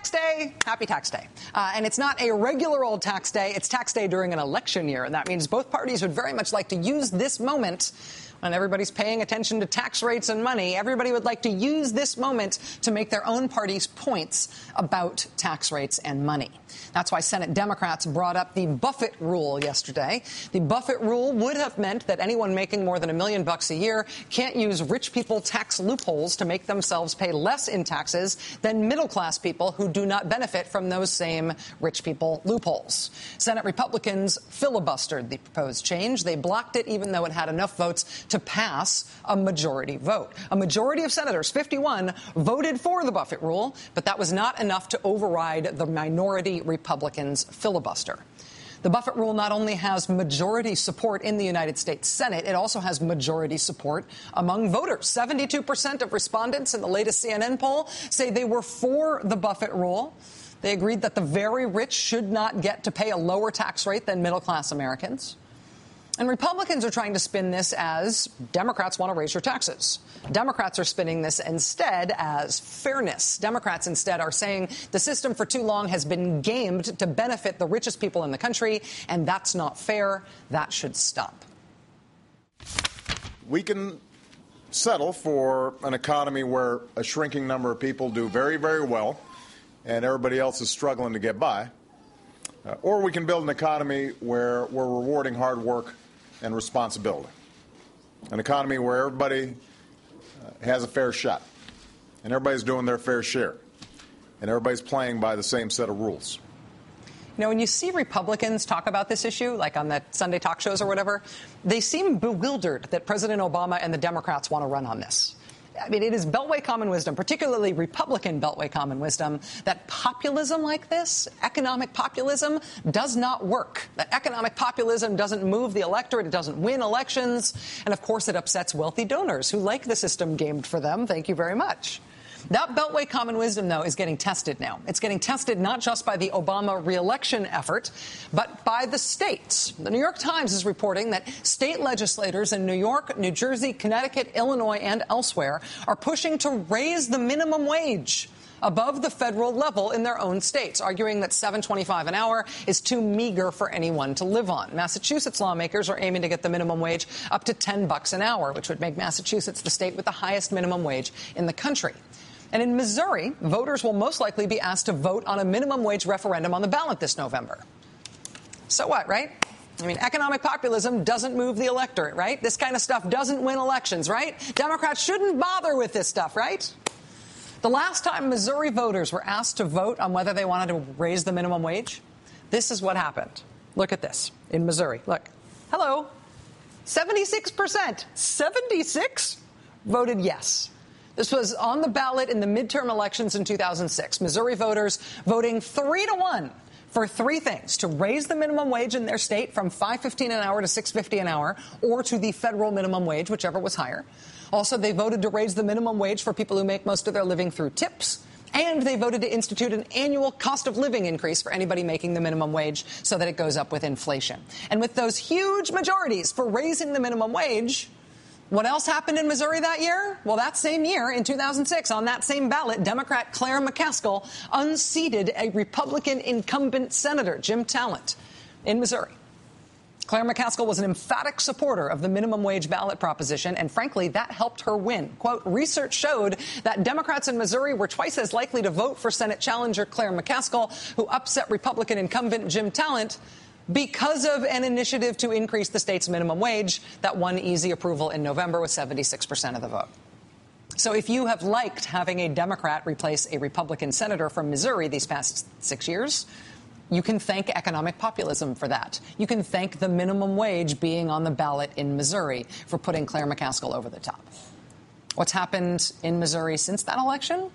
tax day. Happy tax day. And it's not a regular old tax day. It's tax day during an election year. And that means both parties would very much like to use this moment when everybody's paying attention to tax rates and money. Everybody would like to use this moment to make their own party's points about tax rates and money. That's why Senate Democrats brought up the Buffett rule yesterday. The Buffett rule would have meant that anyone making more than $1 million a year can't use rich people tax loopholes to make themselves pay less in taxes than middle-class people who do not benefit from those same rich people loopholes. Senate Republicans filibustered the proposed change. They blocked it even though it had enough votes to pass a majority vote. A majority of senators, 51, voted for the Buffett rule, but that was not enough to override the minority Republicans' filibuster. The Buffett rule not only has majority support in the United States Senate, it also has majority support among voters. 72% of respondents in the latest CNN poll say they were for the Buffett rule. They agreed that the very rich should not get to pay a lower tax rate than middle-class Americans. And Republicans are trying to spin this as Democrats want to raise your taxes. Democrats are spinning this instead as fairness. Democrats instead are saying the system for too long has been gamed to benefit the richest people in the country, and that's not fair. That should stop. We can settle for an economy where a shrinking number of people do very, very well and everybody else is struggling to get by. Or we can build an economy where we're rewarding hard work and responsibility. An economy where everybody has a fair shot and everybody's doing their fair share and everybody's playing by the same set of rules. You know, when you see Republicans talk about this issue, like on the Sunday talk shows or whatever, they seem bewildered that President Obama and the Democrats want to run on this. I mean, it is Beltway common wisdom, particularly Republican Beltway common wisdom, that populism like this, economic populism, does not work. That economic populism doesn't move the electorate. It doesn't win elections. And, of course, it upsets wealthy donors who like the system gamed for them. Thank you very much. That Beltway common wisdom, though, is getting tested now. It's getting tested not just by the Obama re-election effort, but by the states. The New York Times is reporting that state legislators in New York, New Jersey, Connecticut, Illinois, and elsewhere are pushing to raise the minimum wage above the federal level in their own states, arguing that $7.25 an hour is too meager for anyone to live on. Massachusetts lawmakers are aiming to get the minimum wage up to $10 an hour, which would make Massachusetts the state with the highest minimum wage in the country. And in Missouri, voters will most likely be asked to vote on a minimum wage referendum on the ballot this November. So what, right? I mean, economic populism doesn't move the electorate, right? This kind of stuff doesn't win elections, right? Democrats shouldn't bother with this stuff, right? The last time Missouri voters were asked to vote on whether they wanted to raise the minimum wage, this is what happened. Look at this in Missouri. Look. Hello. 76%. 76 voted yes. This was on the ballot in the midterm elections in 2006. Missouri voters voting 3-1 for three things: to raise the minimum wage in their state from $5.15 an hour to $6.50 an hour, or to the federal minimum wage, whichever was higher. Also, they voted to raise the minimum wage for people who make most of their living through tips. And they voted to institute an annual cost of living increase for anybody making the minimum wage so that it goes up with inflation. And with those huge majorities for raising the minimum wage, what else happened in Missouri that year? Well, that same year, in 2006, on that same ballot, Democrat Claire McCaskill unseated a Republican incumbent senator, Jim Talent, in Missouri. Claire McCaskill was an emphatic supporter of the minimum wage ballot proposition, and frankly, that helped her win. Quote, research showed that Democrats in Missouri were twice as likely to vote for Senate challenger Claire McCaskill, who upset Republican incumbent Jim Talent, because of an initiative to increase the state's minimum wage that won easy approval in November with 76% of the vote. So if you have liked having a Democrat replace a Republican senator from Missouri these past 6 years, you can thank economic populism for that. You can thank the minimum wage being on the ballot in Missouri for putting Claire McCaskill over the top. What's happened in Missouri since that election?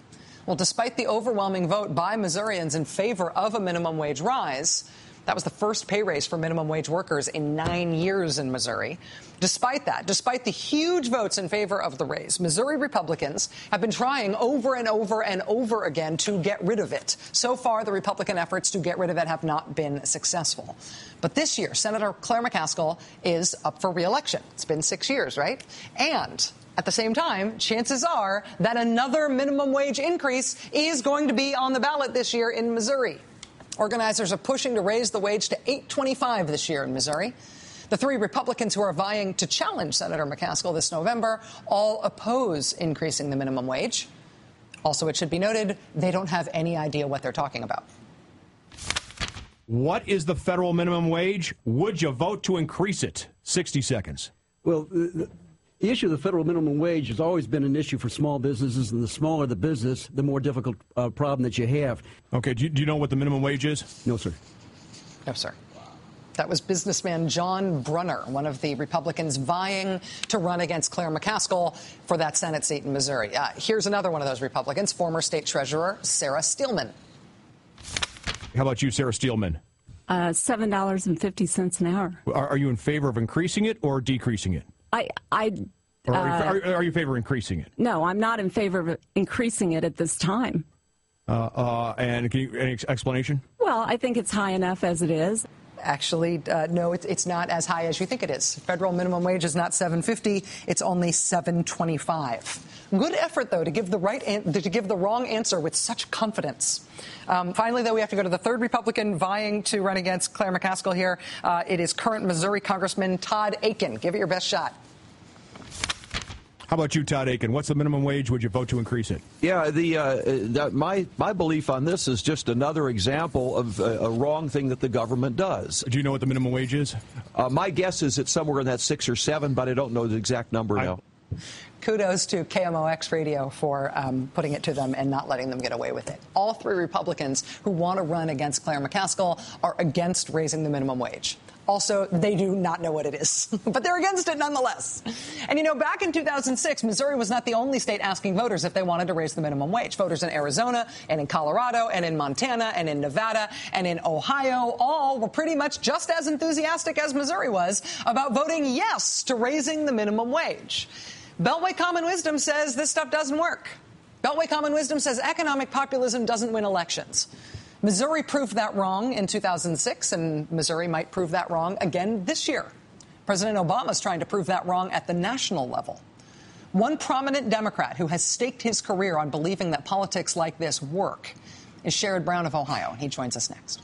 Well, despite the overwhelming vote by Missourians in favor of a minimum wage rise, that was the first pay raise for minimum wage workers in 9 years in Missouri. Despite that, despite the huge votes in favor of the raise, Missouri Republicans have been trying over and over and over again to get rid of it. So far, the Republican efforts to get rid of it have not been successful. But this year, Senator Claire McCaskill is up for re-election. It's been 6 years, right? And At the same time, chances are that another minimum wage increase is going to be on the ballot this year in Missouri. Organizers are pushing to raise the wage to $8.25 this year in Missouri. The three Republicans who are vying to challenge Senator McCaskill this November all oppose increasing the minimum wage. Also, it should be noted, they don't have any idea what they're talking about. What is the federal minimum wage? Would you vote to increase it? 60 seconds. Well, the issue of the federal minimum wage has always been an issue for small businesses, and the smaller the business, the more difficult problem that you have. Okay, do you know what the minimum wage is? No, sir. No, sir. That was businessman John Brunner, one of the Republicans vying to run against Claire McCaskill for that Senate seat in Missouri. Here's another one of those Republicans, former state treasurer Sarah Steelman. How about you, Sarah Steelman? $7.50 an hour. Are you in favor of increasing it or decreasing it? Are you in favor of increasing it? No, I'm not in favor of increasing it at this time. And any explanation? Well, I think it's high enough as it is. Actually, no, it's not as high as you think it is. Federal minimum wage is not $7.50; it's only $7.25. Good effort, though, to give the wrong answer with such confidence. Finally, though, we have to go to the third Republican vying to run against Claire McCaskill here. It is current Missouri Congressman Todd Akin. Give it your best shot. How about you, Todd Akin? What's the minimum wage? Would you vote to increase it? Yeah, my belief on this is just another example of a wrong thing that the government does. Do you know what the minimum wage is? My guess is it's somewhere in that 6 or 7, but I don't know the exact number now. Kudos to KMOX Radio for putting it to them and not letting them get away with it. All three Republicans who want to run against Claire McCaskill are against raising the minimum wage. Also, they do not know what it is, but they're against it nonetheless. And, back in 2006, Missouri was not the only state asking voters if they wanted to raise the minimum wage. Voters in Arizona and in Colorado and in Montana and in Nevada and in Ohio all were pretty much just as enthusiastic as Missouri was about voting yes to raising the minimum wage. Beltway Common Wisdom says this stuff doesn't work. Beltway Common Wisdom says economic populism doesn't win elections. Missouri proved that wrong in 2006, and Missouri might prove that wrong again this year. President Obama is trying to prove that wrong at the national level. One prominent Democrat who has staked his career on believing that politics like this work is Sherrod Brown of Ohio, and he joins us next.